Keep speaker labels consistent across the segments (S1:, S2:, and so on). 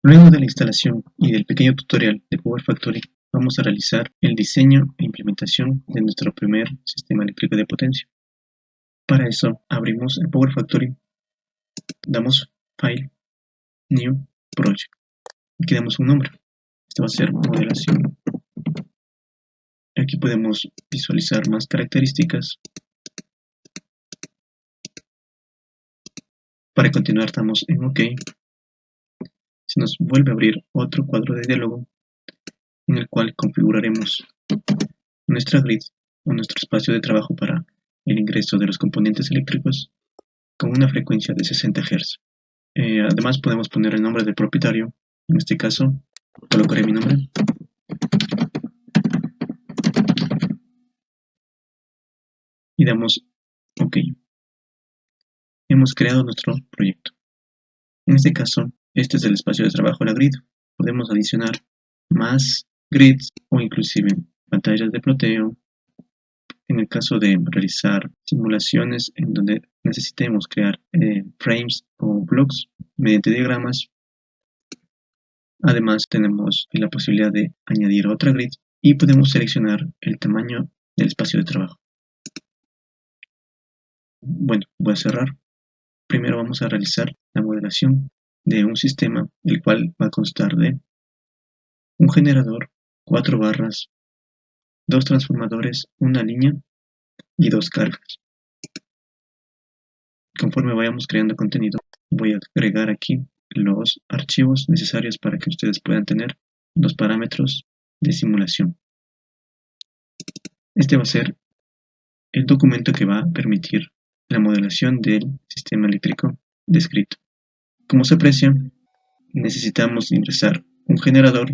S1: Luego de la instalación y del pequeño tutorial de Power Factory, vamos a realizar el diseño e implementación de nuestro primer sistema eléctrico de potencia. Para eso, abrimos el Power Factory, damos File, New, Project y damos un nombre. Este va a ser modelación. Aquí podemos visualizar más características. Para continuar damos en OK. Se nos vuelve a abrir otro cuadro de diálogo en el cual configuraremos nuestra grid o nuestro espacio de trabajo para el ingreso de los componentes eléctricos con una frecuencia de 60 Hz. Además podemos poner el nombre del propietario. En este caso colocaré mi nombre y damos OK. Hemos creado nuestro proyecto. En este caso, este es el espacio de trabajo de la grid. Podemos adicionar más grids o inclusive pantallas de ploteo. En el caso de realizar simulaciones en donde necesitemos crear frames o blocks mediante diagramas. Además tenemos la posibilidad de añadir otra grid y podemos seleccionar el tamaño del espacio de trabajo. Bueno, voy a cerrar. Primero vamos a realizar la modelación de un sistema, el cual va a constar de un generador, 4 barras, 2 transformadores, una línea y 2 cargas. Conforme vayamos creando contenido, voy a agregar aquí los archivos necesarios para que ustedes puedan tener los parámetros de simulación. Este va a ser el documento que va a permitir la modelación del sistema eléctrico descrito. Como se aprecia, necesitamos ingresar un generador,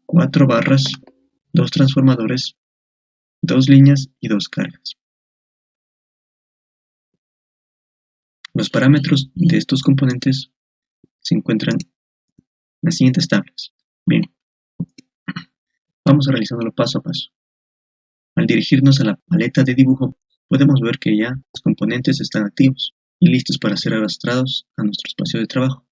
S1: 4 barras, 2 transformadores, 2 líneas y 2 cargas. Los parámetros de estos componentes se encuentran en las siguientes tablas. Bien, vamos a realizarlo paso a paso. Al dirigirnos a la paleta de dibujo, podemos ver que ya los componentes están activos y listos para ser arrastrados a nuestro espacio de trabajo.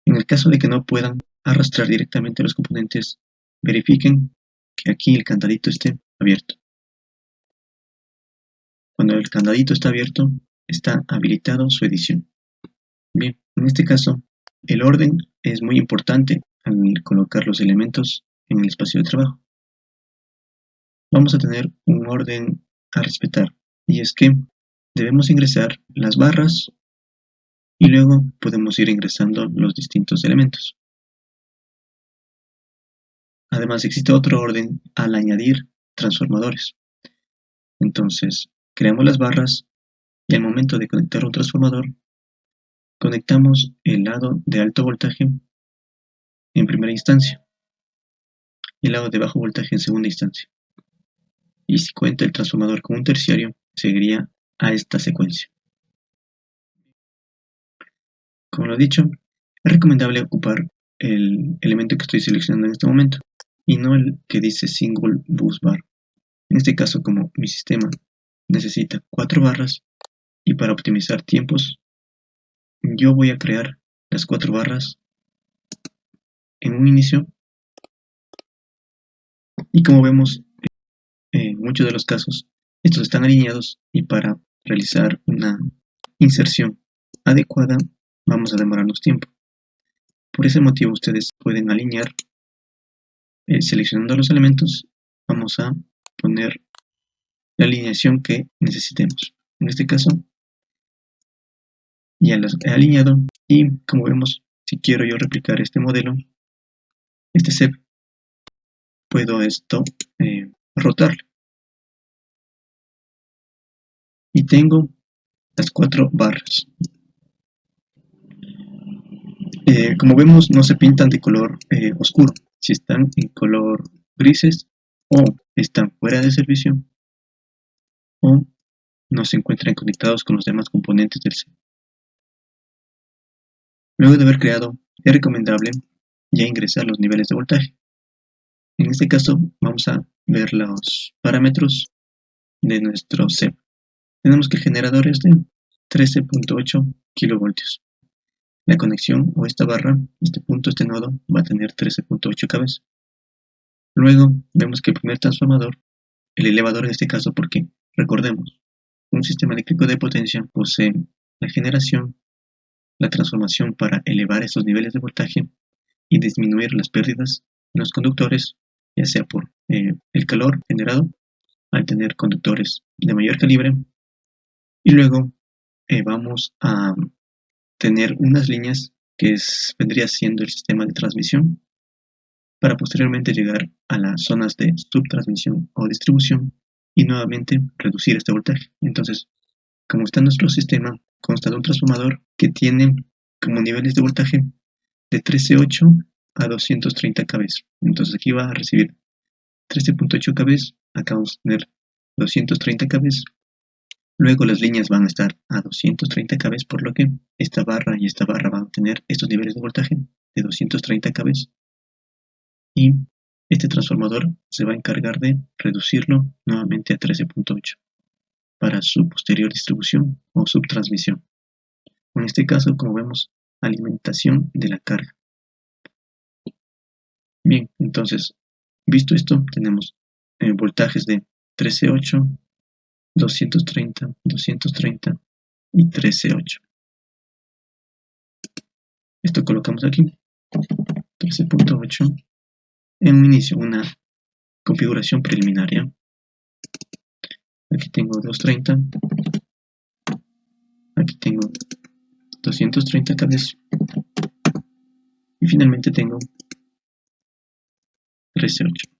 S1: En el caso de que no puedan arrastrar directamente los componentes, verifiquen que aquí el candadito esté abierto. Cuando el candadito está abierto, está habilitado su edición. Bien, en este caso, el orden es muy importante al colocar los elementos en el espacio de trabajo. Vamos a tener un orden a respetar, y es que debemos ingresar las barras y luego podemos ir ingresando los distintos elementos. Además existe otro orden al añadir transformadores. Entonces, creamos las barras y al momento de conectar un transformador, conectamos el lado de alto voltaje en primera instancia y el lado de bajo voltaje en segunda instancia. Y si cuenta el transformador con un terciario, seguiría a esta secuencia. Como lo he dicho, es recomendable ocupar el elemento que estoy seleccionando en este momento y no el que dice Single Bus Bar. En este caso, como mi sistema necesita 4 barras y para optimizar tiempos, yo voy a crear las 4 barras en un inicio y como vemos, en muchos de los casos, estos están alineados y para realizar una inserción adecuada vamos a demorarnos tiempo. Por ese motivo ustedes pueden alinear seleccionando los elementos. Vamos a poner la alineación que necesitemos. En este caso ya los he alineado y como vemos, si quiero yo replicar este modelo, este CEP, puedo rotarlo y tengo las 4 barras. Como vemos, no se pintan de color oscuro. Si están en color grises, o están fuera de servicio, o no se encuentran conectados con los demás componentes del CEP. Luego de haber creado, es recomendable ya ingresar los niveles de voltaje. En este caso, vamos a ver los parámetros de nuestro CEP. Tenemos que el generador es de 13.8 kilovoltios. la conexión o esta barra, este punto, este nodo, va a tener 13.8 kb. Luego vemos que el primer transformador, el elevador en este caso, porque recordemos, un sistema eléctrico de potencia posee la generación, la transformación para elevar estos niveles de voltaje y disminuir las pérdidas en los conductores, ya sea por el calor generado al tener conductores de mayor calibre. Y luego vamos a tener unas líneas que vendría siendo el sistema de transmisión para posteriormente llegar a las zonas de subtransmisión o distribución y nuevamente reducir este voltaje. Entonces, como está nuestro sistema, consta de un transformador que tiene como niveles de voltaje de 13.8 a 230 kV. Entonces aquí va a recibir 13.8 kV, acá vamos a tener 230 kV. Luego las líneas van a estar a 230 kV, por lo que esta barra y esta barra van a tener estos niveles de voltaje de 230 kV. Y este transformador se va a encargar de reducirlo nuevamente a 13.8 para su posterior distribución o subtransmisión. En este caso, como vemos, alimentación de la carga. Bien, entonces, visto esto, tenemos voltajes de 13.8, 230, 230 y 13.8. Esto colocamos aquí, 13.8. En un inicio, una configuración preliminaria. Aquí tengo 230. Aquí tengo 230 cables. Y finalmente tengo 13.8.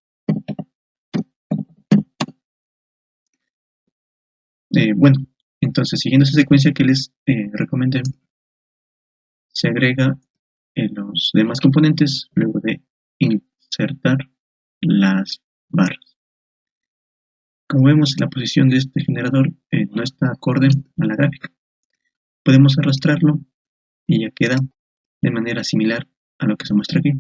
S1: Bueno, entonces siguiendo esa secuencia que les recomendé, se agrega los demás componentes luego de insertar las barras. Como vemos, la posición de este generador no está acorde a la gráfica. Podemos arrastrarlo y ya queda de manera similar a lo que se muestra aquí.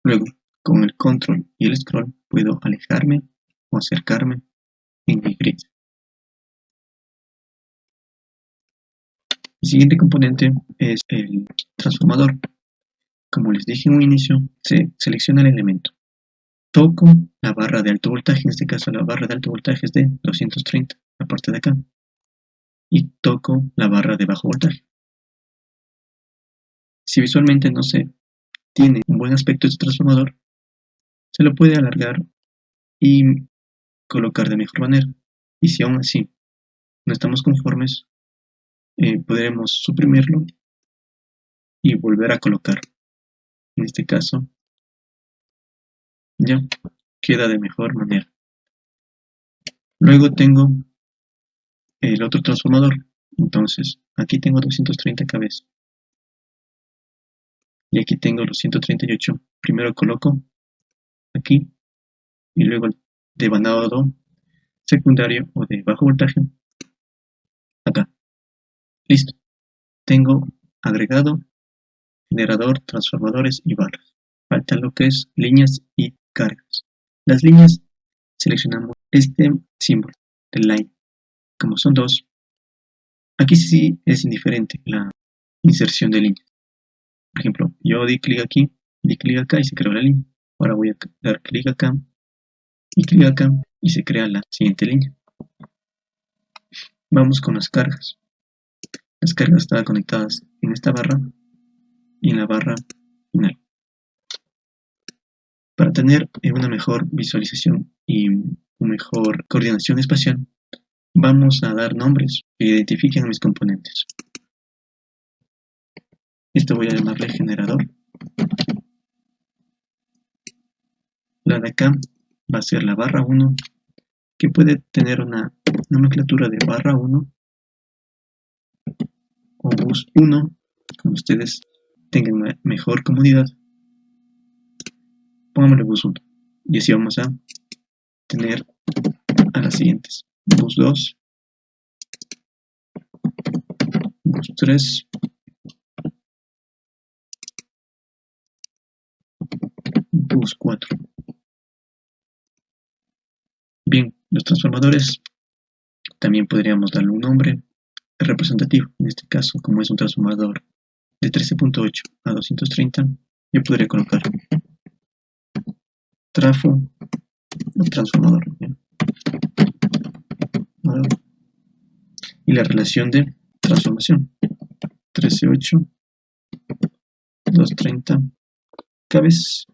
S1: Luego, con el control y el scroll puedo alejarme o acercarme en mi grid. El siguiente componente es el transformador. Como les dije en un inicio, se selecciona el elemento. Toco la barra de alto voltaje, en este caso la barra de alto voltaje es de 230, la parte de acá. Y toco la barra de bajo voltaje. Si visualmente no se tiene un buen aspecto este transformador, se lo puede alargar y colocar de mejor manera. Y si aún así no estamos conformes, podremos suprimirlo y volver a colocar. En este caso, ya queda de mejor manera. Luego tengo el otro transformador. Entonces, aquí tengo 230 kV. Y aquí tengo los 138. Primero coloco aquí y luego el de bandado secundario o de bajo voltaje acá. Listo. Tengo agregado, generador, transformadores y barras. Falta lo que es líneas y cargas. Las líneas, seleccionamos este símbolo de line. Como son dos, aquí sí es indiferente la inserción de líneas. Por ejemplo, yo di clic aquí, di clic acá y se creó la línea. Ahora voy a dar clic acá y clic acá y se crea la siguiente línea. Vamos con las cargas. Las cargas están conectadas en esta barra y en la barra final. Para tener una mejor visualización y una mejor coordinación espacial, vamos a dar nombres que identifiquen a mis componentes. Esto voy a llamarle generador. La de acá va a ser la barra 1, que puede tener una nomenclatura de barra 1 o bus 1, como ustedes tengan mejor comodidad. Pongámosle bus 1 y así vamos a tener a las siguientes: bus 2, bus 3, bus 4. Bien, los transformadores también podríamos darle un nombre. representativo. En este caso, como es un transformador de 13.8 a 230, yo podría colocar trafo o transformador, ¿ya? Y la relación de transformación 13.8, 230 kVs.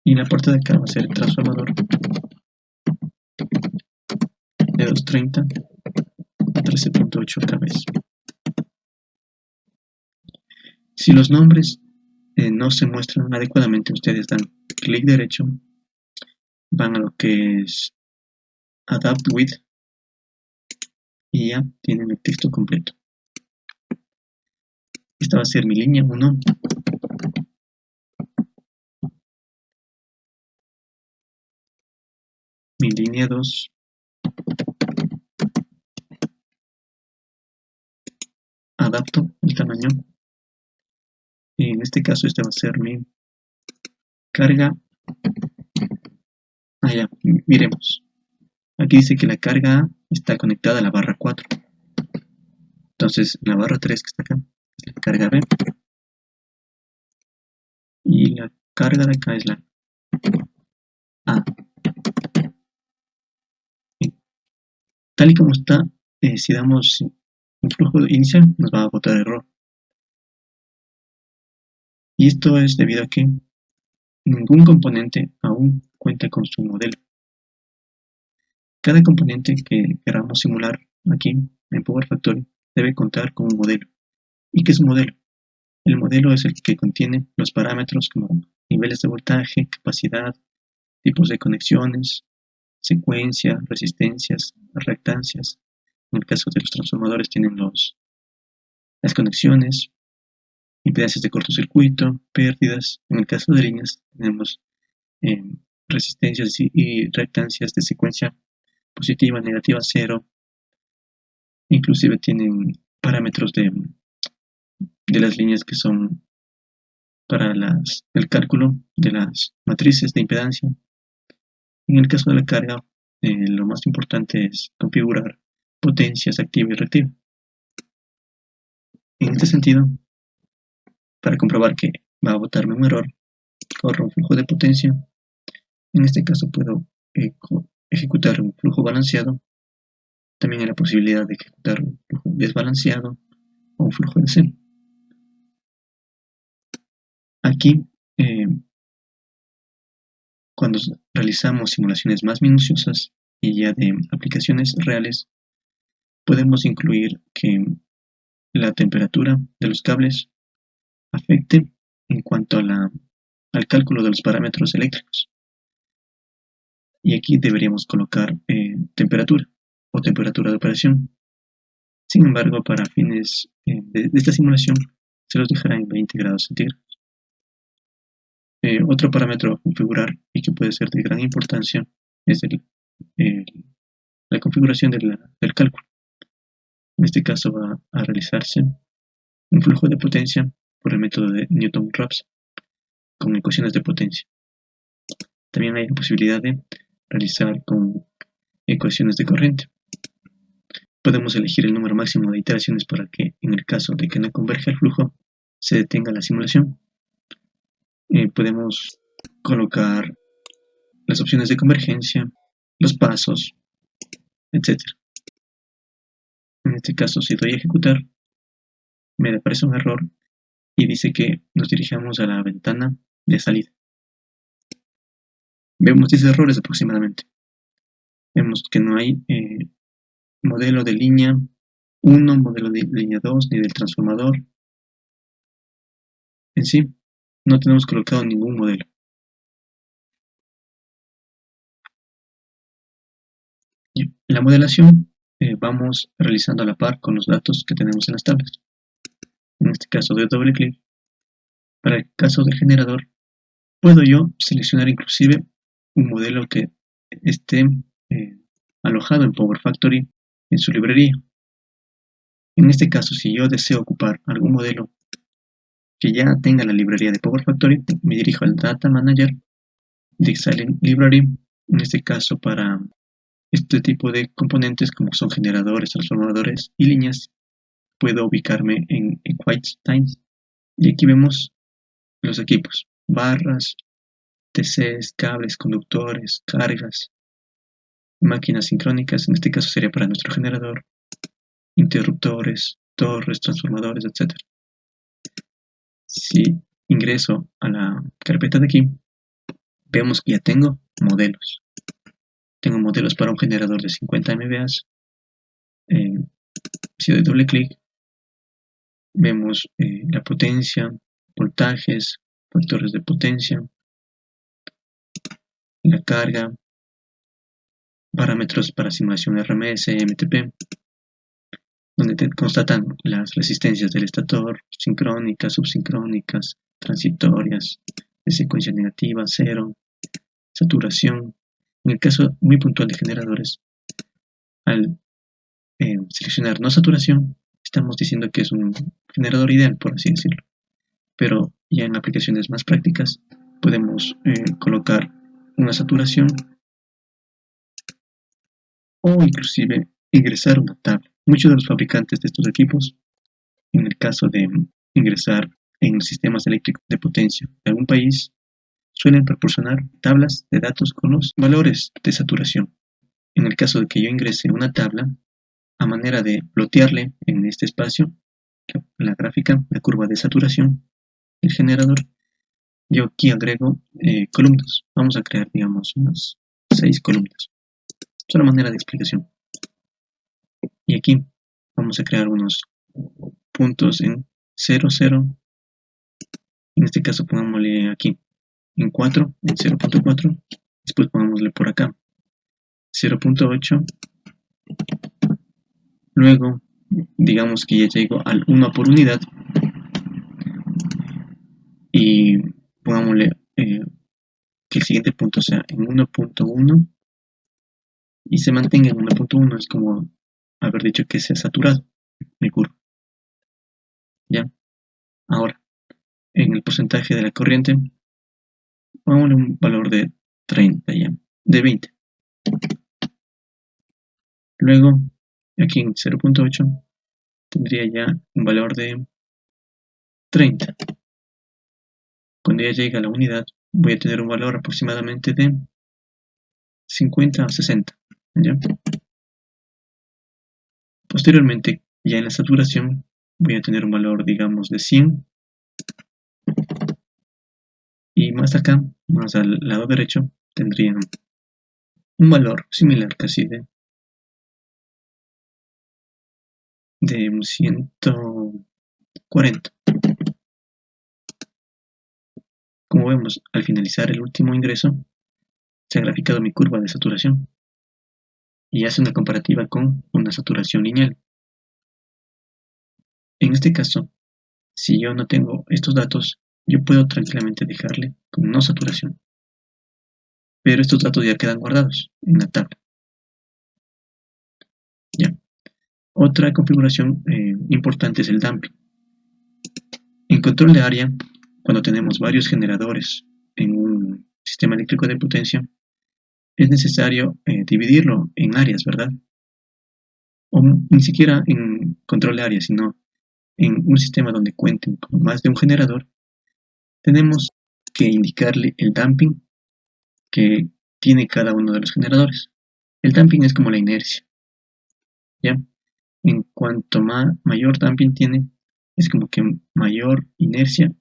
S1: Y en la parte de acá va a ser el transformador de 230 a 13.8 kVs. Si los nombres no se muestran adecuadamente, ustedes dan clic derecho, van a lo que es Adapt With y ya tienen el texto completo. Esta va a ser mi línea 1, mi línea 2, adapto el tamaño, y en este caso esta va a ser mi carga. Ya, miremos. Aquí dice que la carga A está conectada a la barra 4. Entonces la barra 3 que está acá es la carga B. Y la carga de acá es la A. Tal y como está, si damos un flujo inicial, nos va a botar error. Y esto es debido a que ningún componente aún cuenta con su modelo. Cada componente que queramos simular aquí en Power Factory debe contar con un modelo. ¿Y qué es un modelo? El modelo es el que contiene los parámetros como niveles de voltaje, capacidad, tipos de conexiones, secuencia, resistencias, reactancias. En el caso de los transformadores tienen las conexiones, impedancias de cortocircuito, pérdidas. En el caso de líneas tenemos resistencias y reactancias de secuencia positiva, negativa, cero. Inclusive tienen parámetros de las líneas que son para el cálculo de las matrices de impedancia. En el caso de la carga, lo más importante es configurar potencias activa y reactiva. En este sentido, para comprobar que va a botarme un error, corro un flujo de potencia. En este caso puedo ejecutar un flujo balanceado. También hay la posibilidad de ejecutar un flujo desbalanceado o un flujo de cero. Aquí, cuando realizamos simulaciones más minuciosas y ya de aplicaciones reales, podemos incluir que la temperatura de los cables afecte en cuanto al cálculo de los parámetros eléctricos. Y aquí deberíamos colocar temperatura o temperatura de operación. Sin embargo, para fines de esta simulación, se los dejará en 20 grados centígrados. Otro parámetro a configurar y que puede ser de gran importancia es la configuración del cálculo. En este caso va a realizarse un flujo de potencia por el método de Newton-Raphson con ecuaciones de potencia. También hay la posibilidad de realizar con ecuaciones de corriente. Podemos elegir el número máximo de iteraciones para que, en el caso de que no converja el flujo, se detenga la simulación. Podemos colocar las opciones de convergencia, los pasos, etc. En este caso, si doy a ejecutar, me aparece un error y dice que nos dirijamos a la ventana de salida. Vemos 10 errores aproximadamente. Vemos que no hay modelo de línea 1, modelo de línea 2, ni del transformador. En sí, no tenemos colocado ningún modelo. En la modelación vamos realizando a la par con los datos que tenemos en las tablas. En este caso doy doble clic. Para el caso del generador, puedo yo seleccionar inclusive un modelo que esté alojado en Power Factory en su librería. En este caso, si yo deseo ocupar algún modelo que ya tenga la librería de Power Factory, me dirijo al Data Manager de Silent Library, en este caso para este tipo de componentes como son generadores, transformadores y líneas, puedo ubicarme en QuickTime. Y aquí vemos los equipos, barras, TCs, cables, conductores, cargas, máquinas sincrónicas, en este caso sería para nuestro generador, interruptores, torres, transformadores, etc. Si ingreso a la carpeta de aquí, vemos que ya tengo modelos. Tengo modelos para un generador de 50 MVA. Si doy doble clic, vemos la potencia, voltajes, factores de potencia, la carga, parámetros para simulación RMS, MTP, donde te constatan las resistencias del estator, sincrónicas, subsincrónicas, transitorias, de secuencia negativa, cero, saturación. En el caso muy puntual de generadores, al seleccionar no saturación, estamos diciendo que es un generador ideal, por así decirlo. Pero ya en aplicaciones más prácticas podemos colocar una saturación o inclusive ingresar una tabla. Muchos de los fabricantes de estos equipos, en el caso de ingresar en sistemas eléctricos de potencia de algún país, suelen proporcionar tablas de datos con los valores de saturación. En el caso de que yo ingrese una tabla, a manera de plotearle en este espacio, la gráfica, la curva de saturación del generador, yo aquí agrego columnas. Vamos a crear, digamos, unas 6 columnas. Es una manera de explicación. Y aquí vamos a crear unos puntos en 0, 0. En este caso pongámosle aquí en 4, en 0.4. Después pongámosle por acá 0.8. Luego, digamos que ya llego al 1 por unidad. Y pongámosle que el siguiente punto sea en 1.1 y se mantenga en 1.1. Es como haber dicho que se ha saturado mi curva. Ya. Ahora, en el porcentaje de la corriente, pongámosle un valor de 30 ya, de 20. Luego, aquí en 0.8 tendría ya un valor de 30. Cuando ya llegue a la unidad, voy a tener un valor aproximadamente de 50 a 60. ¿Ya? Posteriormente, ya en la saturación, voy a tener un valor, digamos, de 100. Y más acá, más al lado derecho, tendría un valor similar casi de 140. Como vemos, al finalizar el último ingreso, se ha graficado mi curva de saturación y hace una comparativa con una saturación lineal. En este caso, si yo no tengo estos datos, yo puedo tranquilamente dejarle con no saturación. Pero estos datos ya quedan guardados en la tabla. Ya. Otra configuración importante es el damping. En control de área, cuando tenemos varios generadores en un sistema eléctrico de potencia, es necesario dividirlo en áreas, ¿verdad? O ni siquiera en control de área, sino en un sistema donde cuenten con más de un generador, tenemos que indicarle el damping que tiene cada uno de los generadores. El damping es como la inercia, ¿ya? En cuanto mayor damping tiene, es como que mayor inercia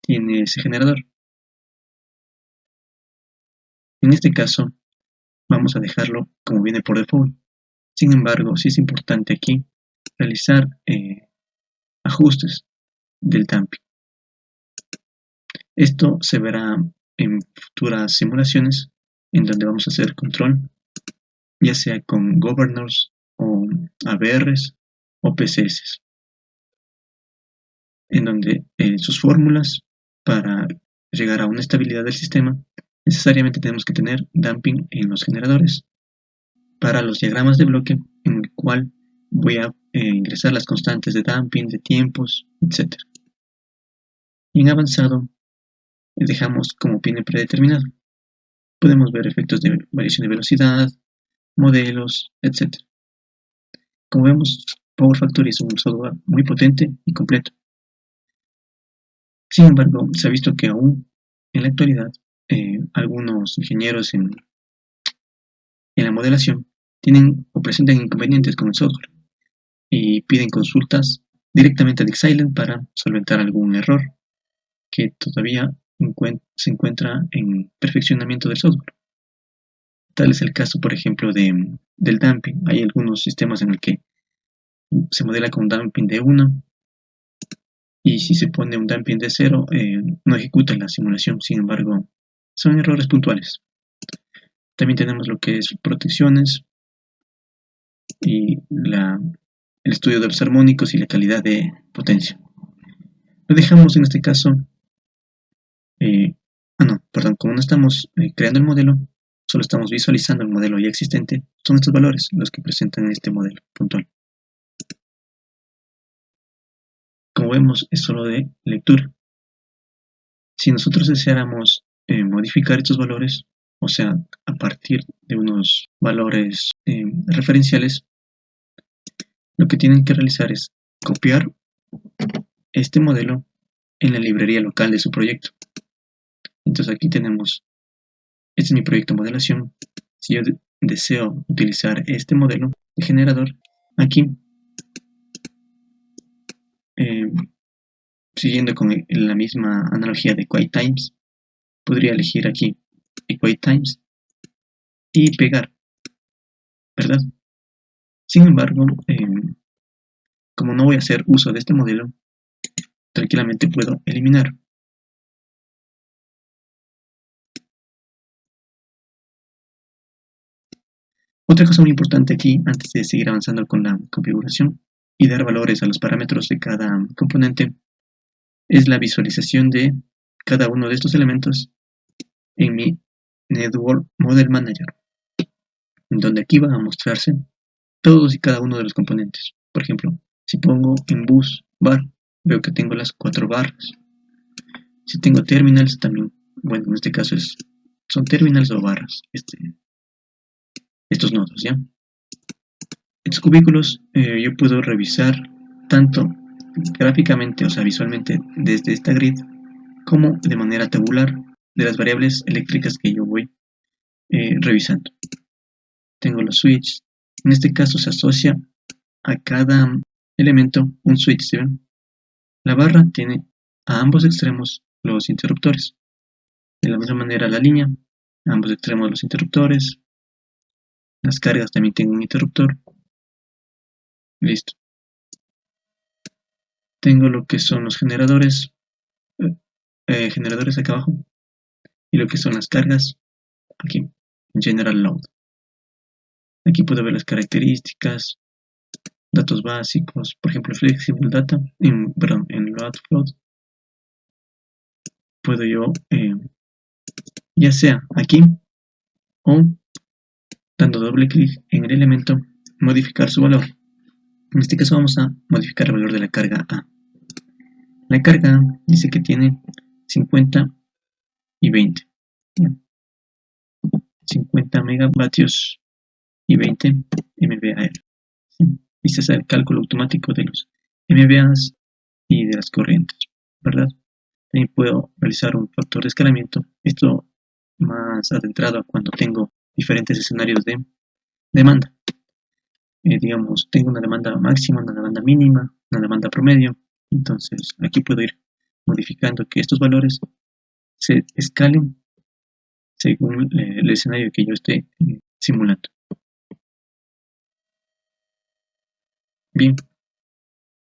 S1: tiene ese generador. En este caso, vamos a dejarlo como viene por default. Sin embargo, sí es importante aquí realizar ajustes del damping. Esto se verá en futuras simulaciones en donde vamos a hacer control, ya sea con governors o ABRs o PCS, en donde sus fórmulas para llegar a una estabilidad del sistema necesariamente tenemos que tener damping en los generadores. Para los diagramas de bloque, en el cual voy a ingresar las constantes de damping, de tiempos, etc. Y en avanzado dejamos como viene predeterminado. podemos ver efectos de variación de velocidad, modelos, etc. Como vemos, Power Factory es un software muy potente y completo. Sin embargo, se ha visto que aún en la actualidad algunos ingenieros en la modelación tienen o presentan inconvenientes con el software y piden consultas directamente a Dixilent para solventar algún error que todavía se encuentra en perfeccionamiento del software. Tal es el caso, por ejemplo, del damping. Hay algunos sistemas en el que se modela con damping de 1 y si se pone un damping de 0 no ejecuta la simulación. Sin embargo, son errores puntuales. También tenemos lo que es protecciones y el estudio de los armónicos y la calidad de potencia. Lo dejamos en este caso, como no estamos creando el modelo, solo estamos visualizando el modelo ya existente. Son estos valores los que presentan este modelo puntual. Como vemos, es solo de lectura. Si nosotros deseáramos modificar estos valores, o sea, a partir de unos valores referenciales, lo que tienen que realizar es copiar este modelo en la librería local de su proyecto. Entonces aquí tenemos, este es mi proyecto de modelación. Si yo deseo utilizar este modelo de generador, aquí, siguiendo con la misma analogía de QuickTimes, podría elegir aquí QuickTimes y pegar, ¿verdad? Sin embargo, como no voy a hacer uso de este modelo, tranquilamente puedo eliminar. Otra cosa muy importante aquí, antes de seguir avanzando con la configuración y dar valores a los parámetros de cada componente, es la visualización de cada uno de estos elementos en mi Network Model Manager, donde aquí van a mostrarse todos y cada uno de los componentes. Por ejemplo, si pongo en bus bar, veo que tengo las 4 barras. Si tengo terminals también, bueno, en este caso son terminals o barras, estos nodos, ¿ya? Estos cubículos yo puedo revisar tanto gráficamente, o sea, visualmente desde esta grid, como de manera tabular de las variables eléctricas que yo voy revisando. Tengo los switches. En este caso se asocia a cada elemento un switch, ¿sí ven? La barra tiene a ambos extremos los interruptores. De la misma manera la línea, a ambos extremos los interruptores. Las cargas también tienen un interruptor. Listo. Tengo lo que son los generadores acá abajo y lo que son las cargas aquí en General Load. Aquí puedo ver las características, datos básicos, por ejemplo Flexible Data, en Load Flow puedo yo ya sea aquí o dando doble clic en el elemento modificar su valor. En este caso vamos a modificar el valor de la carga A. La carga A dice que tiene 50 y 20. 50 megavatios y 20 MVA. Y se hace el cálculo automático de los MVAs y de las corrientes, ¿verdad? También puedo realizar un factor de escalamiento. Esto más adentrado a cuando tengo diferentes escenarios de demanda. Digamos, tengo una demanda máxima, una demanda mínima, una demanda promedio. Entonces, aquí puedo ir modificando que estos valores se escalen según el escenario que yo esté simulando. Bien,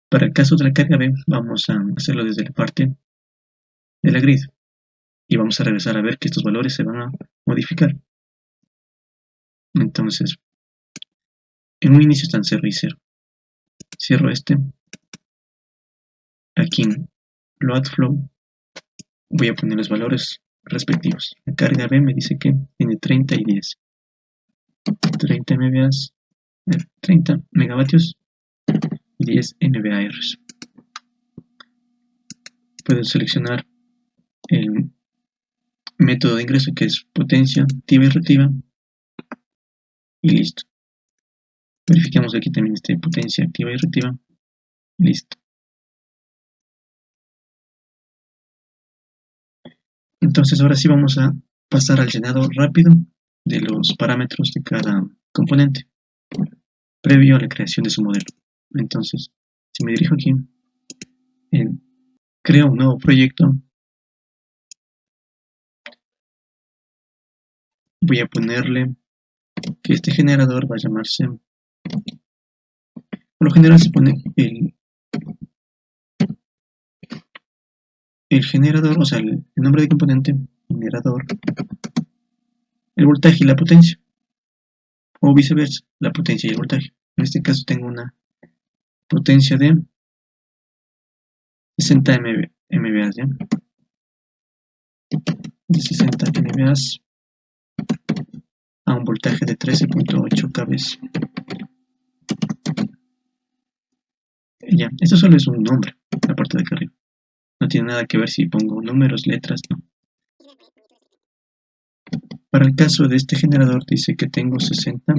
S1: para el caso de la carga B, vamos a hacerlo desde la parte de la grid y vamos a regresar a ver que estos valores se van a modificar. Entonces, en un inicio están 0 y 0. Cierro este. Aquí en Load Flow voy a poner los valores respectivos. La carga B me dice que tiene 30 y 10. 30 MVAs, 30 megavatios y 10 MVARs. Puedo seleccionar método de ingreso que es potencia activa y reactiva, y listo. Verificamos que aquí también esté potencia activa y reactiva, listo. Entonces ahora sí vamos a pasar al llenado rápido de los parámetros de cada componente previo a la creación de su modelo. Entonces, si me dirijo aquí, creo un nuevo proyecto, voy a ponerle que este generador va a llamarse, por lo general se pone el generador, o sea, el nombre de componente, generador, el voltaje y la potencia, o viceversa, la potencia y el voltaje. En este caso tengo una potencia de 60 MVA, ¿ya? De 60 MVA a un voltaje de 13.8 kV. Ya, esto solo es un nombre, la parte de acá arriba. No tiene nada que ver si pongo números, letras, no. Para el caso de este generador dice que tengo 60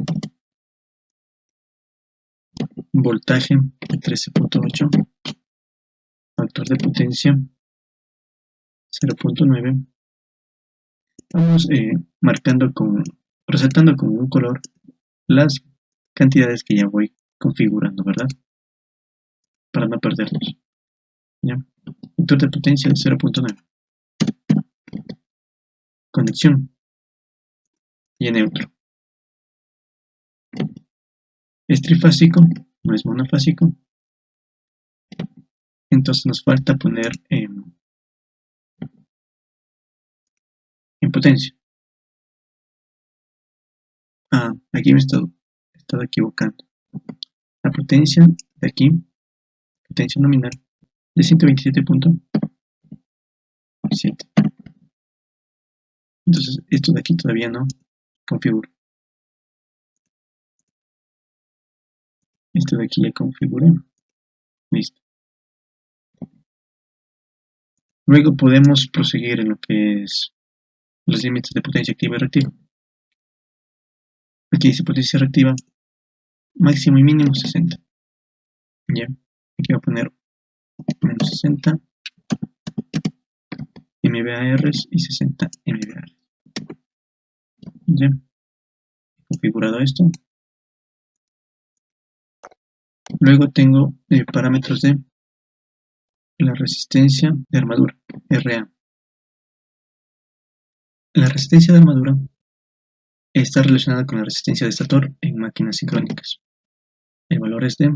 S1: voltaje de 13.8, factor de potencia 0.9. Vamos resaltando con un color las cantidades que ya voy configurando, ¿verdad? Para no perderlos. ¿Ya? Factor de potencia 0.9. Conexión y neutro. Es trifásico, no es monofásico. Entonces nos falta poner en potencia. Aquí me he estado equivocando. La potencia de aquí, potencia nominal, de 127.7. Entonces esto de aquí todavía no configuro. Esto de aquí ya configuré. Listo. Luego podemos proseguir en lo que es los límites de potencia activa y reactiva. Aquí dice potencia reactiva máximo y mínimo 60. Ya, aquí voy a poner menos 60 MVAR y 60 MVAR. Ya, configurado esto. Luego tengo parámetros de la resistencia de armadura, RA. La resistencia de armadura está relacionada con la resistencia de estator en máquinas sincrónicas. El valor es de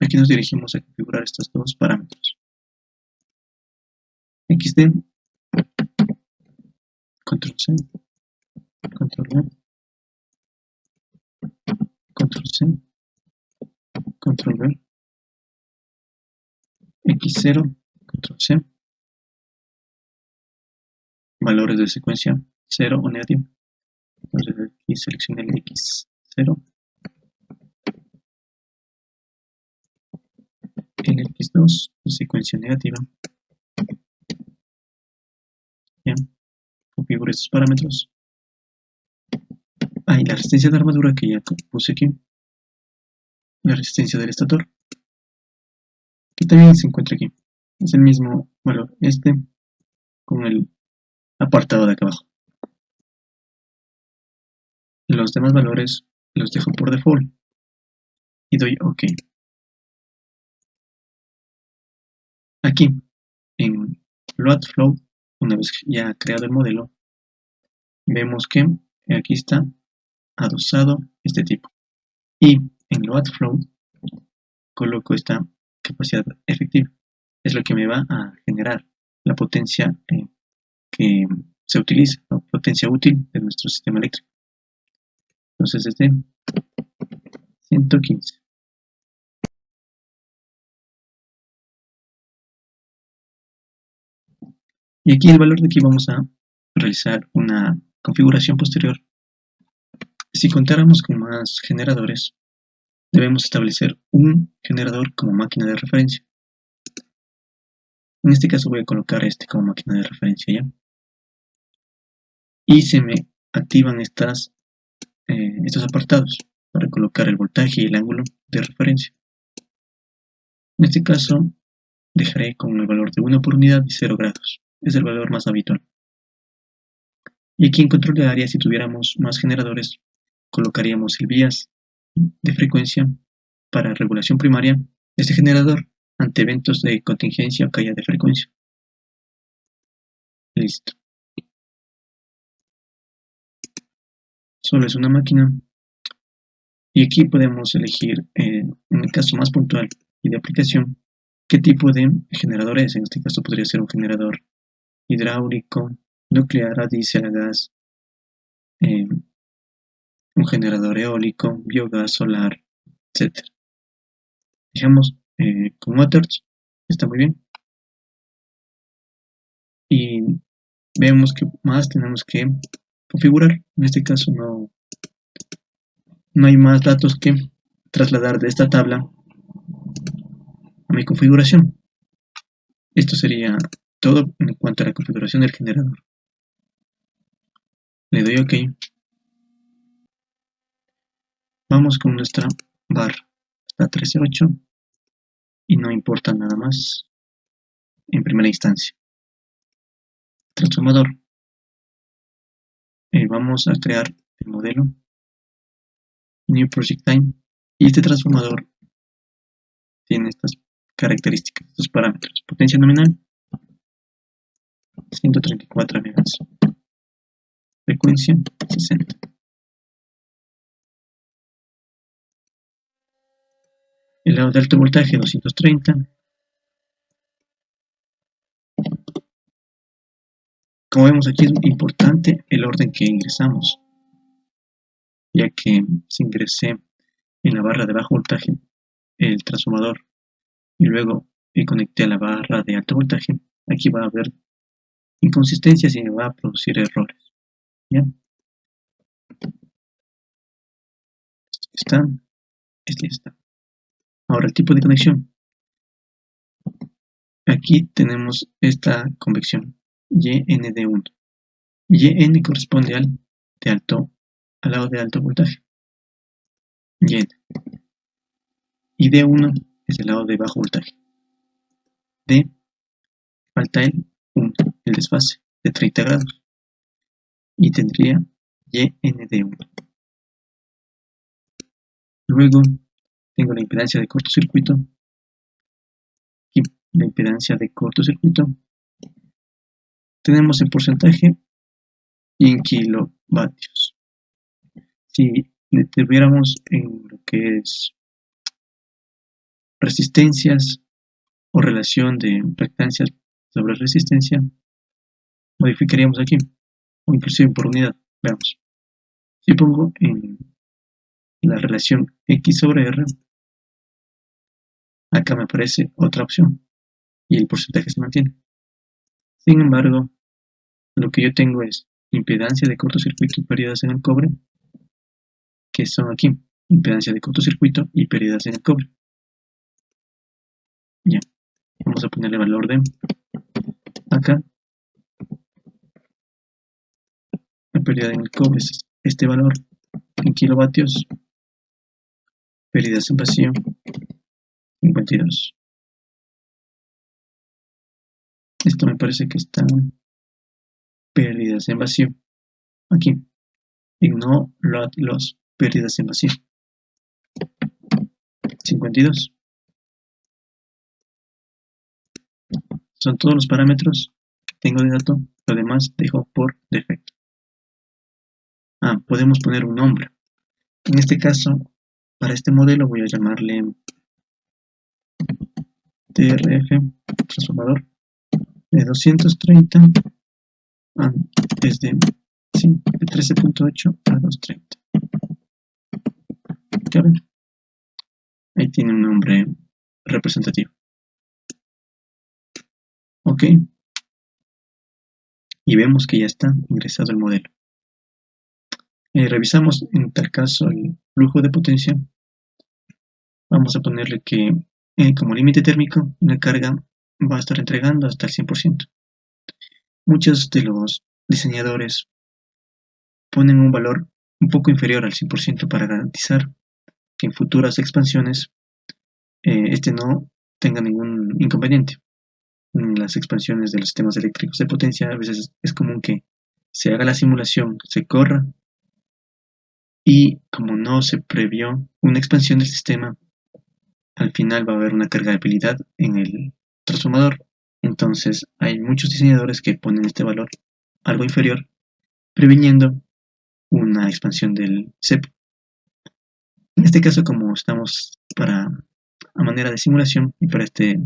S1: aquí nos dirigimos a configurar estos dos parámetros. XD, control C, control V, control C, control V, X0, control C, valores de secuencia 0 o negativo. Entonces aquí seleccioné el X0, el X2 de secuencia negativa. Bien, configuro estos parámetros. Y la resistencia de armadura que ya puse aquí, la resistencia del estator, que también se encuentra aquí. Es el mismo valor, con el apartado de acá abajo. Los demás valores los dejo por default y doy OK. Aquí en Load Flow, una vez ya creado el modelo, vemos que aquí está adosado este tipo, y en Load Flow coloco esta capacidad efectiva. Es lo que me va a generar la potencia que se utiliza, la potencia útil de nuestro sistema eléctrico. Entonces es de 115. Y aquí el valor de aquí vamos a realizar una configuración posterior. Si contáramos con más generadores, debemos establecer un generador como máquina de referencia. En este caso voy a colocar este como máquina de referencia ya. Y se me activan estos apartados para colocar el voltaje y el ángulo de referencia. En este caso dejaré con el valor de 1 por unidad y 0 grados. Es el valor más habitual. Y aquí en control de área, si tuviéramos más generadores, colocaríamos el vías de frecuencia para regulación primaria de este generador ante eventos de contingencia o caída de frecuencia. Listo. Solo es una máquina. Y aquí podemos elegir, en el caso más puntual y de aplicación, qué tipo de generador es. En este caso podría ser un generador hidráulico, nuclear, a diésel, a gas, un generador eólico, biogás, solar, etc. Dejamos con Motors, está muy bien. Y vemos que más tenemos que configurar. En este caso no hay más datos que trasladar de esta tabla a mi configuración. Esto sería todo en cuanto a la configuración del generador. Le doy OK. Vamos con nuestra barra. Está 13.8 y no importa nada más en primera instancia. Transformador. Vamos a crear el modelo New Project Time y este transformador tiene estas características, estos parámetros. Potencia nominal 134 MHz, frecuencia 60. El lado de alto voltaje 230. Como vemos aquí es importante el orden que ingresamos, ya que si ingresé en la barra de bajo voltaje el transformador y luego conecté a la barra de alto voltaje, aquí va a haber inconsistencias y me va a producir errores. ¿Ya? Este ya está. Ahora el tipo de conexión. Aquí tenemos esta convección YND1. YN corresponde al lado de alto voltaje. YN. Y D1 es el lado de bajo voltaje. D falta el 1, el desfase de 30 grados. Y tendría YND1. Luego tengo la impedancia de cortocircuito. Y la impedancia de cortocircuito tenemos en porcentaje y en kilovatios. Si tuviéramos en lo que es resistencias o relación de impactancias sobre resistencia, modificaríamos aquí, o inclusive por unidad. Veamos. Si pongo en la relación X sobre R, acá me aparece otra opción y el porcentaje se mantiene. Sin embargo, lo que yo tengo es impedancia de cortocircuito y pérdidas en el cobre, que son aquí, impedancia de cortocircuito y pérdidas en el cobre. Ya, vamos a ponerle valor de acá. La pérdida en el cobre es este valor en kilovatios. Pérdidas en vacío 52. Esto me parece que está pérdidas en vacío. Aquí, ignore loss, pérdidas en vacío 52. Son todos los parámetros que tengo de dato, lo demás dejo por defecto. Podemos poner un nombre. En este caso, para este modelo voy a llamarle TRF, transformador de 230 desde 13.8 a 230. Ahí tiene un nombre representativo. Ok. Y vemos que ya está ingresado el modelo. Revisamos en tal caso el flujo de potencia vamos a ponerle que como límite térmico la carga va a estar entregando hasta el 100%. Muchos de los diseñadores ponen un valor un poco inferior al 100% para garantizar que en futuras expansiones este no tenga ningún inconveniente. En las expansiones de los sistemas eléctricos de potencia a veces es común que se haga la simulación, se corra y como no se previó una expansión del sistema, al final va a haber una carga de habilidad en el transformador. Entonces hay muchos diseñadores que ponen este valor algo inferior, previniendo una expansión del CEP. En este caso, como estamos a manera de simulación y para este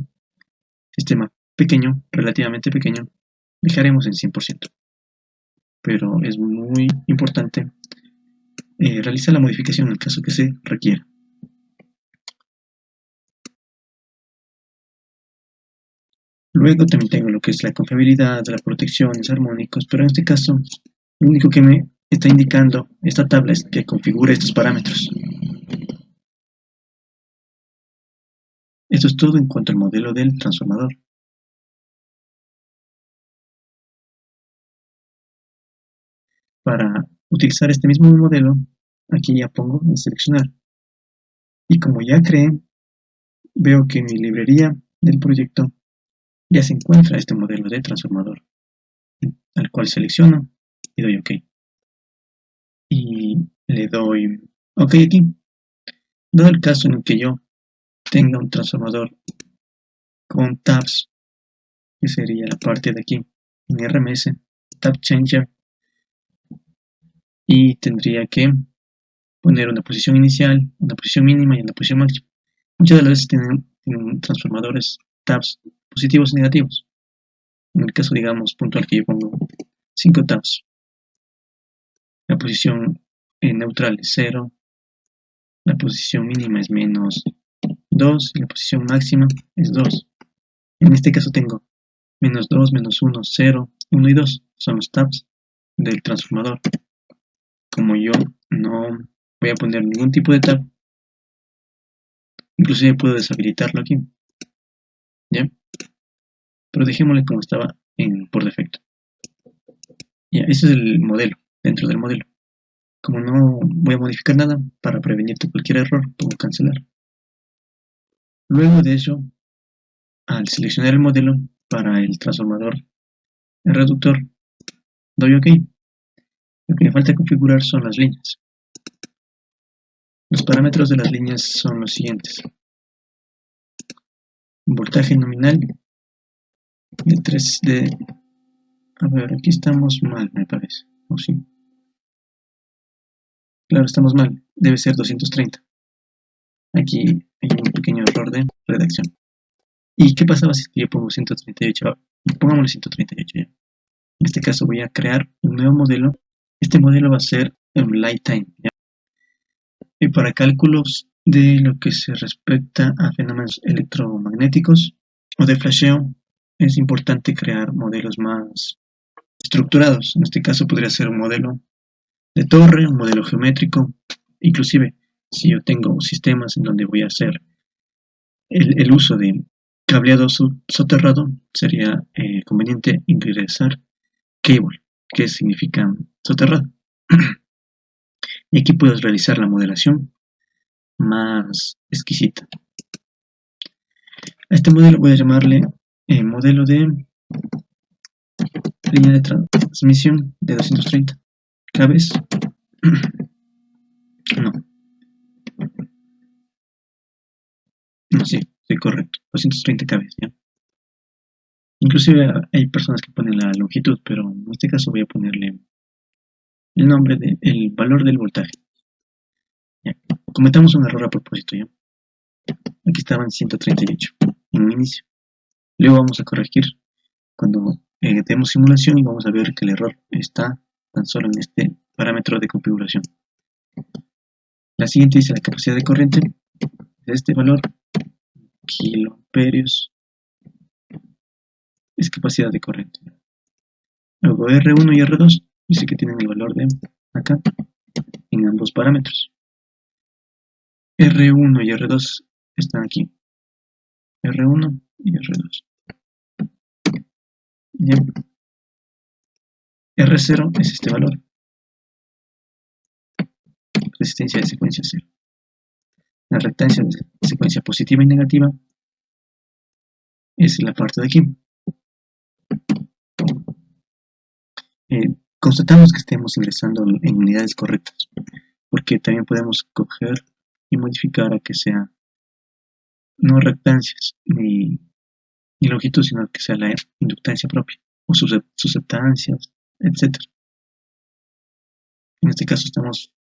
S1: sistema pequeño, relativamente pequeño, dejaremos en 100%. Pero es muy importante realizar la modificación en el caso que se requiera. Luego también tengo lo que es la confiabilidad, la protección, los armónicos, pero en este caso lo único que me está indicando esta tabla es que configure estos parámetros. Esto es todo en cuanto al modelo del transformador. Para utilizar este mismo modelo, aquí ya pongo en seleccionar. Y como ya creé, veo que en mi librería del proyecto ya se encuentra este modelo de transformador, al cual selecciono y doy OK. Y le doy OK aquí. Dado el caso en el que yo tenga un transformador con tabs, que sería la parte de aquí, en RMS, Tab Changer, y tendría que poner una posición inicial, una posición mínima y una posición máxima. Muchas de las veces tienen transformadores tabs positivos y negativos. En el caso, digamos, puntual que yo pongo 5 tabs. La posición neutral es 0, la posición mínima es menos 2 y la posición máxima es 2. En este caso tengo menos 2, menos 1, 0, 1 y 2. Son los tabs del transformador. Como yo no voy a poner ningún tipo de tab, inclusive puedo deshabilitarlo aquí. ¿Ya? Pero dejémosle como estaba por defecto. Ya, este es el modelo, dentro del modelo. Como no voy a modificar nada, para prevenir cualquier error, pongo cancelar. Luego de eso, al seleccionar el modelo para el transformador, el reductor, doy OK. Lo que me falta configurar son las líneas. Los parámetros de las líneas son los siguientes. Voltaje nominal de 3 de... A ver, aquí estamos mal, me parece. ¿O sí? Claro, estamos mal. Debe ser 230. Aquí hay un pequeño error de redacción. ¿Y qué pasaba si yo pongo 138? Pongámosle 138 ya. En este caso voy a crear un nuevo modelo. Este modelo va a ser un lifetime, ¿ya? Y para cálculos de lo que se respecta a fenómenos electromagnéticos o de flasheo, es importante crear modelos más estructurados. En este caso podría ser un modelo de torre, un modelo geométrico. Inclusive, si yo tengo sistemas en donde voy a hacer el uso de cableado soterrado, sería conveniente ingresar cable, que significa soterrado. Y aquí puedes realizar la modelación más exquisita. A este modelo voy a llamarle modelo de línea de transmisión de 230 kbs. No, sí, estoy correcto, 230 kbs, ¿ya? Inclusive hay personas que ponen la longitud, pero en este caso voy a ponerle el nombre el valor del voltaje. ¿Ya? Cometamos un error a propósito, ¿ya? Aquí estaba en 138 en un inicio. Luego vamos a corregir cuando demos simulación y vamos a ver que el error está tan solo en este parámetro de configuración. La siguiente dice la capacidad de corriente de este valor, kiloamperios, es capacidad de corriente. Luego R1 y R2 dice que tienen el valor de acá en ambos parámetros. R1 y R2 están aquí, R1 y R2. ¿Ya? R0 es este valor, resistencia de secuencia 0. La reactancia de secuencia positiva y negativa es la parte de aquí. Constatamos que estemos ingresando en unidades correctas, porque también podemos coger y modificar a que sea no reactancias ni longitud, sino que sea la inductancia propia, o susceptancias, etc. En este caso estamos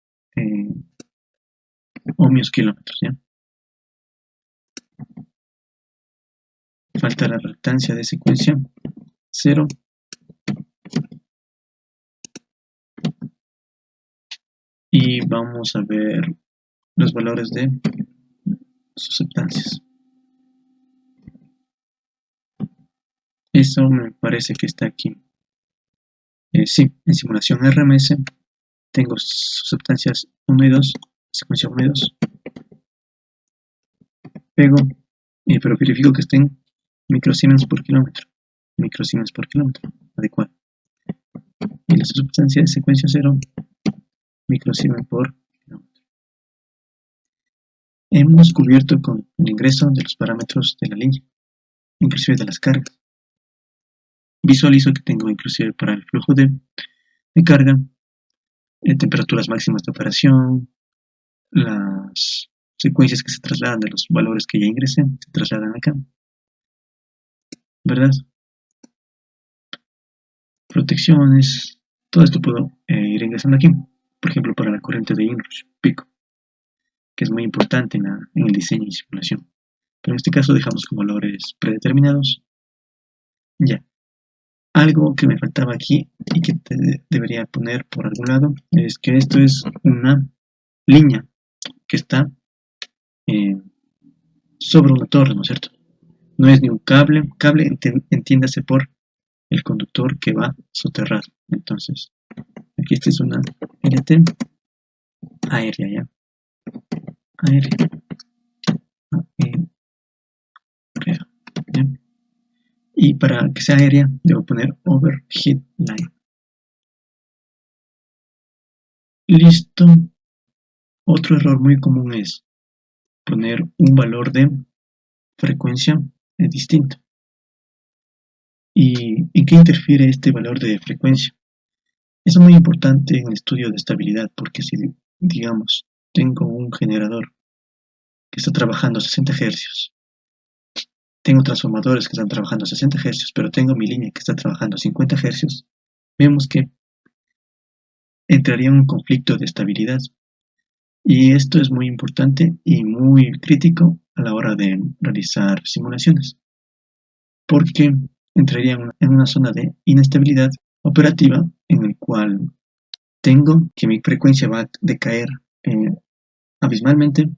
S1: ohmios kilómetros, ¿ya? Falta la reactancia de secuencia 0. Y vamos a ver los valores de susceptancias. Eso me parece que está aquí. Sí, en simulación RMS tengo susceptancias 1 y 2, secuencia 1 y 2. Pego, pero verifico que estén microsiemens por kilómetro. Microsiemens por kilómetro, adecuado. Y la susceptancia de secuencia 0, microsiemens por kilómetro. Hemos cubierto con el ingreso de los parámetros de la línea, inclusive de las cargas. Visualizo que tengo inclusive para el flujo de carga, temperaturas máximas de operación, las secuencias que se trasladan de los valores que ya ingresé, se trasladan acá, ¿verdad? Protecciones, todo esto puedo ir ingresando aquí, por ejemplo para la corriente de inrush, pico, que es muy importante en el diseño y simulación. Pero en este caso dejamos con valores predeterminados. Ya. Algo que me faltaba aquí y que debería poner por algún lado es que esto es una línea que está sobre una torre, ¿no es cierto? No es ni un cable entiéndase por el conductor que va soterrado. Entonces, aquí esta es una LT aérea, ¿ya? Aérea. ¿Ya? Y para que sea aérea, debo poner overhead line. Listo. Otro error muy común es poner un valor de frecuencia distinto. ¿Y en qué interfiere este valor de frecuencia? Es muy importante en el estudio de estabilidad, porque si, digamos, tengo un generador que está trabajando a 60 Hz, tengo transformadores que están trabajando a 60 Hz, pero tengo mi línea que está trabajando a 50 Hz, vemos que entraría en un conflicto de estabilidad. Y esto es muy importante y muy crítico a la hora de realizar simulaciones, porque entraría en una zona de inestabilidad operativa en el cual tengo que mi frecuencia va a decaer abismalmente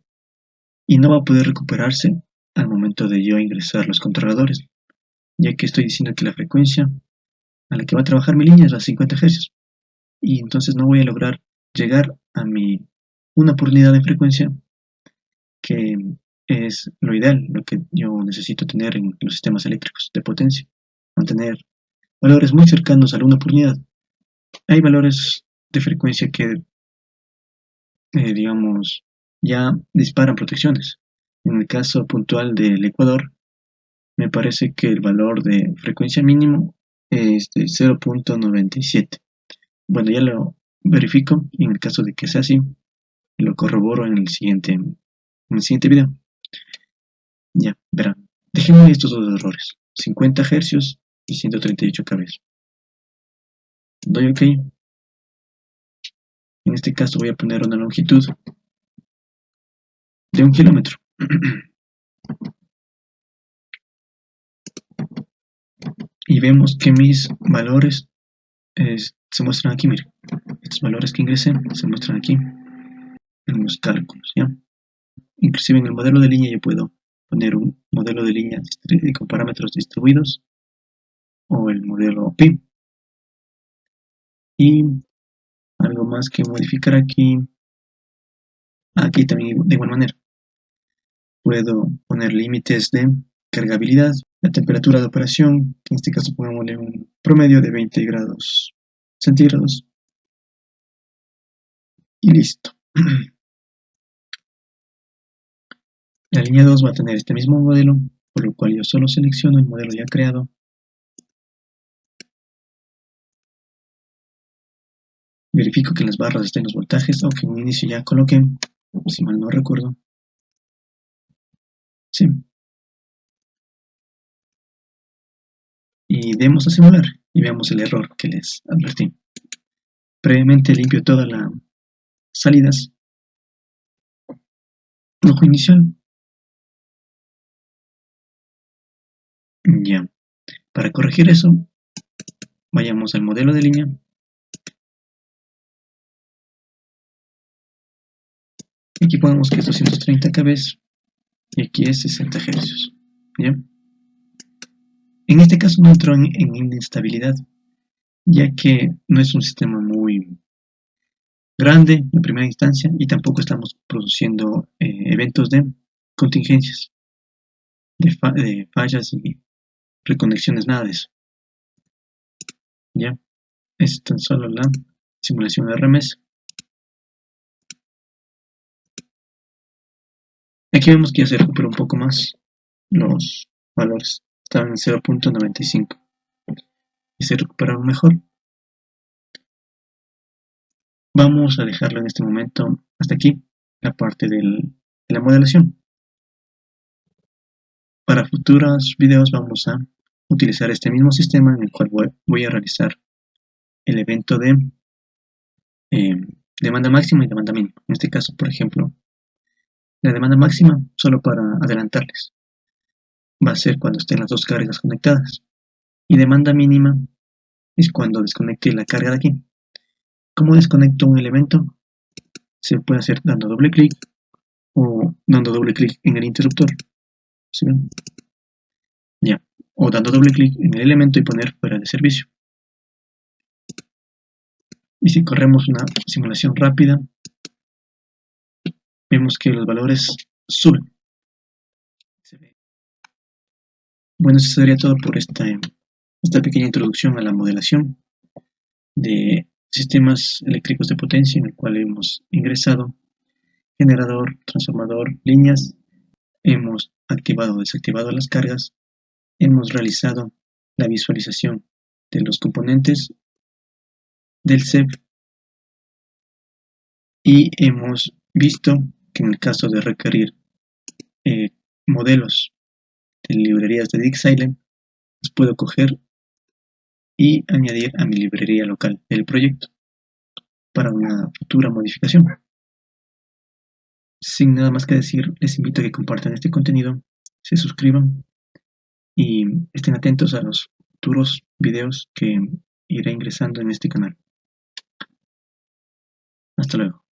S1: y no va a poder recuperarse al momento de yo ingresar los controladores, ya que estoy diciendo que la frecuencia a la que va a trabajar mi línea es a 50 Hz y entonces no voy a lograr llegar a mi una por unidad de frecuencia, que es lo ideal, lo que yo necesito tener en los sistemas eléctricos de potencia, mantener valores muy cercanos a la una por unidad. Hay valores de frecuencia que, digamos, ya disparan protecciones. En el caso puntual del Ecuador, me parece que el valor de frecuencia mínimo es de 0.97. Bueno, ya lo verifico y en el caso de que sea así, lo corroboro en el siguiente video. Ya, verán. Dejemos estos dos errores, 50 Hz y 138 kb. Doy OK. En este caso voy a poner una longitud de 1 kilómetro. Y vemos que mis valores se muestran aquí, miren. Estos valores que ingresé se muestran aquí en los cálculos, ¿ya? Inclusive en el modelo de línea yo puedo poner un modelo de línea con parámetros distribuidos o el modelo PIM. Y algo más que modificar aquí también de igual manera. Puedo poner límites de cargabilidad, la temperatura de operación, que en este caso pongámosle un promedio de 20 grados centígrados y listo. La línea 2 va a tener este mismo modelo, por lo cual yo solo selecciono el modelo ya creado. Verifico que en las barras estén los voltajes, aunque en un inicio ya coloqué, si mal no recuerdo. Sí. Y demos a simular y veamos el error que les advertí. Previamente limpio todas las salidas. Flujo inicial. Ya. Para corregir eso, vayamos al modelo de línea. Aquí ponemos que es 230 kb y aquí es 60 Hz. ¿Ya? En este caso no entró en inestabilidad, ya que no es un sistema muy grande en primera instancia y tampoco estamos produciendo eventos de contingencias, de fallas y reconexiones, nada de eso. ¿Ya? Es tan solo la simulación de RMS. Aquí vemos que ya se recuperó un poco más los valores. Estaban en 0.95 y se recuperaron mejor. Vamos a dejarlo en este momento hasta aquí, la parte de la modelación. Para futuros videos vamos a utilizar este mismo sistema en el cual voy a realizar el evento de demanda máxima y demanda mínima. En este caso, por ejemplo, la demanda máxima, solo para adelantarles, va a ser cuando estén las dos cargas conectadas. Y demanda mínima es cuando desconecte la carga de aquí. ¿Cómo desconecto un elemento? Se puede hacer dando doble clic o dando doble clic en el interruptor. ¿Sí? Ya. O dando doble clic en el elemento y poner fuera de servicio. Y si corremos una simulación rápida, vemos que los valores suben. Bueno, eso sería todo por esta pequeña introducción a la modelación de sistemas eléctricos de potencia, en el cual hemos ingresado generador, transformador, líneas, hemos activado o desactivado las cargas, hemos realizado la visualización de los componentes del CEP y hemos visto que en el caso de requerir modelos de librerías de DeepSilent, los puedo coger y añadir a mi librería local del proyecto para una futura modificación. Sin nada más que decir, les invito a que compartan este contenido, se suscriban y estén atentos a los futuros videos que iré ingresando en este canal. Hasta luego.